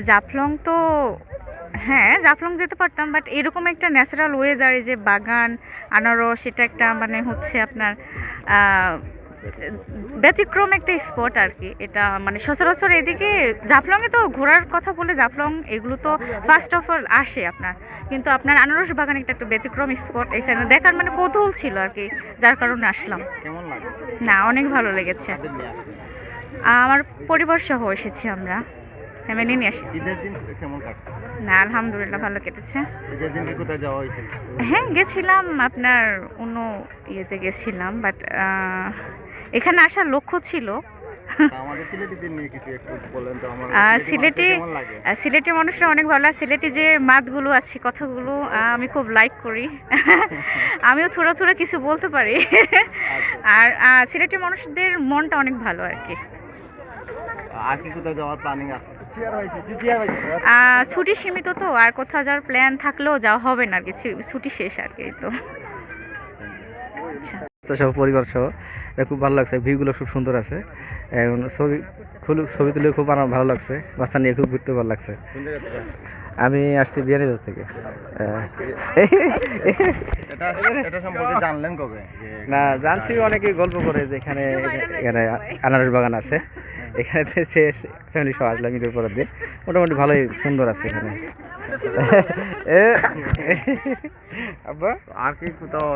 জাফলং তো হ্যাঁ, জাফলং যেতে পারতাম, বাট এরকম একটা ন্যাচারাল ওয়েদারে যে বাগান, আনারস, এটা একটা মানে হচ্ছে আপনার আহ, ব্যতিক্রম একটা স্পট আর কি। এটা মানে সচরাচর এদিকে জাফলংয়ে তো ঘোরার কথা বলে জাফলং এগুলো তো ফার্স্ট অফ অল আসে আপনার, কিন্তু আপনার আনারস বাগান একটা একটু ব্যতিক্রম স্পট, এখানে দেখার মানে কৌতূহল ছিল আর কি, যার কারণে আসলাম। কেমন লাগে? না, অনেক ভালো লেগেছে। কাদের নিয়ে আসলেন? আমার পরিবার সহ এসেছি আমরা, ফ্যামিলি নিয়ে এসেছি। ঈদের দিন কেমন কাটছে? না, আলহামদুলিল্লাহ ভালো কেটেছে। ঈদের দিন কি কোথায় যাওয়া হয়েছে? হ্যাঁ, গেছিলাম আপনার অন্য ইয়েতে গেছিলাম, বাট এখানে আসার লক্ষ্য ছিল। তা আমাদের সিলেটিদের নিয়ে কিছু একটু বলেন তো, আমার সিলেটি কেমন লাগে? সিলেটি মানুষরা অনেক ভালো। আর সিলেটি যে মাতগুলো আছে, কথাগুলো আমি খুব লাইক করি। আমিও থোড়া থোড়া কিছু বলতে পারি। আর সিলেটি মানুষদের মনটা অনেক ভালো আর কি। আর কি কোথায় যাওয়ার প্ল্যানিং আছে? ছুটি সীমিত তো, আর কোথাও যাওয়ার প্ল্যান থাকলেও যাওয়া হবে না আর কি, ছুটি শেষ আর কি। তো আচ্ছা, সহ পরিবার সহ এটা খুব ভালো লাগছে, ভিউগুলো খুব সুন্দর আছে, এবং ছবি তুলে খুব আমার ভালো লাগছে, বাচ্চা নিয়ে খুব ঘুরতে ভালো লাগছে। কোন জায়গা থেকে? আমি আসছি বিয়ানীবাজার থেকে। এটা এটা সম্পর্কে জানলেন কবে? না, জানছি অনেকেই গল্প করে যে এখানে এখানে আনারস বাগান আছে, এখানে সে ফ্যামিলি সহ আসলাম ঈদের পরের দিন। মোটামুটি ভালোই সুন্দর আছে এখানে। আব্বা আর কি কোথাও